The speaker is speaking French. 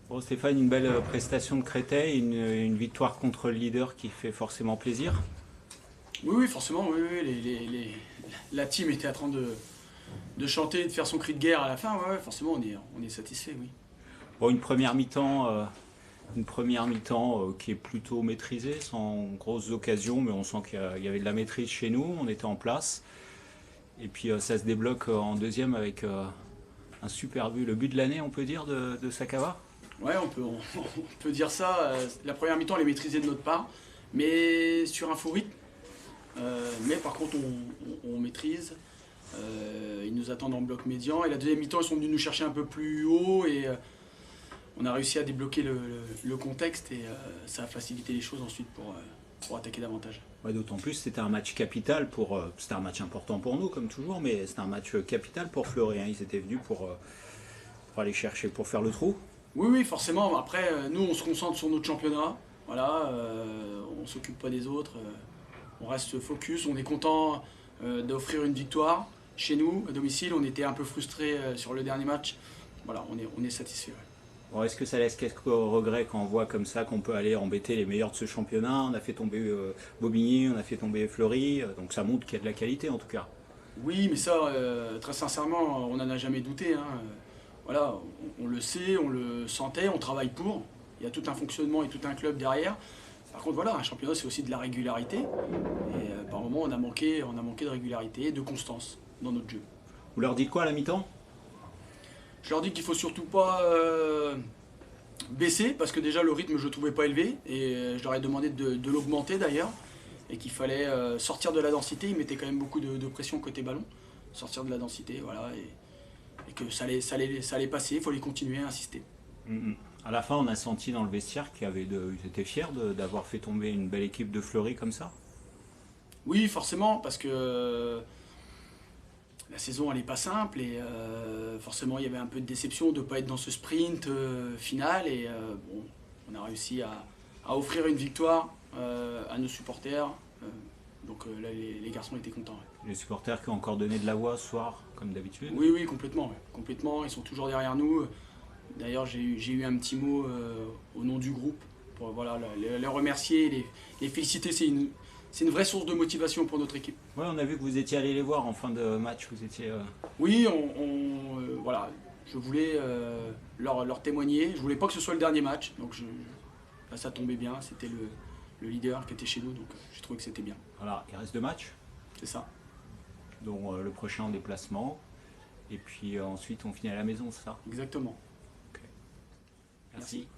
Bon Stéphane, une belle prestation de Créteil, une victoire contre le leader qui fait forcément plaisir. Oui, oui, forcément, oui, oui, la team était en train de chanter et de faire son cri de guerre à la fin, ouais, ouais, forcément, on est satisfait, oui. Bon, une première mi-temps qui est plutôt maîtrisée, sans grosses occasions, mais on sent qu'il y avait de la maîtrise chez nous, on était en place. Et puis ça se débloque en deuxième avec un super but, le but de l'année on peut dire de Sakawa. Ouais, on peut dire ça. La première mi-temps, elle est maîtrisée de notre part, mais sur un faux rythme. Mais par contre, on maîtrise. Ils nous attendent en bloc médian. Et la deuxième mi-temps, ils sont venus nous chercher un peu plus haut et on a réussi à débloquer le contexte et ça a facilité les choses ensuite pour attaquer davantage. Ouais, d'autant plus c'était un match capital c'était un match important pour nous comme toujours, mais c'était un match capital pour Fleury, hein. Ils étaient venus pour aller chercher, pour faire le trou. Oui, oui, forcément. Après, nous, on se concentre sur notre championnat. Voilà, on s'occupe pas des autres. On reste focus. On est content d'offrir une victoire chez nous, à domicile. On était un peu frustrés sur le dernier match. Voilà, on est satisfait. Ouais. Bon, est-ce que ça laisse quelques regrets quand on voit comme ça qu'on peut aller embêter les meilleurs de ce championnat? On a fait tomber Bobigny, on a fait tomber Fleury, donc ça montre qu'il y a de la qualité en tout cas. Oui, mais ça, très sincèrement, on n'en a jamais douté, hein. Voilà, on le sait, on le sentait, on travaille pour. Il y a tout un fonctionnement et tout un club derrière. Par contre, voilà, un championnat, c'est aussi de la régularité. Et par moments, on a manqué de régularité et de constance dans notre jeu. Vous leur dites quoi à la mi-temps? Je leur dis qu'il faut surtout pas baisser, parce que déjà le rythme, je le trouvais pas élevé. Et je leur ai demandé de l'augmenter d'ailleurs. Et qu'il fallait sortir de la densité. Ils mettaient quand même beaucoup de pression côté ballon. Sortir de la densité, voilà. Et que ça allait passer, il faut les continuer à insister. À la fin, on a senti dans le vestiaire ils étaient fiers d'avoir fait tomber une belle équipe de Fleury comme ça. Oui, forcément, parce que la saison elle n'est pas simple et forcément il y avait un peu de déception de ne pas être dans ce sprint final et bon, on a réussi à offrir une victoire à nos supporters. euh, donc là les garçons étaient contents. Ouais. Les supporters qui ont encore donné de la voix ce soir, comme d'habitude. Oui, oui, complètement, ouais. Complètement, ils sont toujours derrière nous. D'ailleurs j'ai eu un petit mot au nom du groupe pour voilà, les remercier, les féliciter. C'est une vraie source de motivation pour notre équipe. Ouais, on a vu que vous étiez allé les voir en fin de match. Vous étiez. Oui, voilà, je voulais leur témoigner. Je voulais pas que ce soit le dernier match, donc là, ça tombait bien. C'était le leader qui était chez nous, donc j'ai trouvé que c'était bien. Voilà, il reste deux matchs, C'est ça. dont le prochain en déplacement. Et puis ensuite, on finit à la maison, c'est ça? Exactement. Ok. Merci. Merci.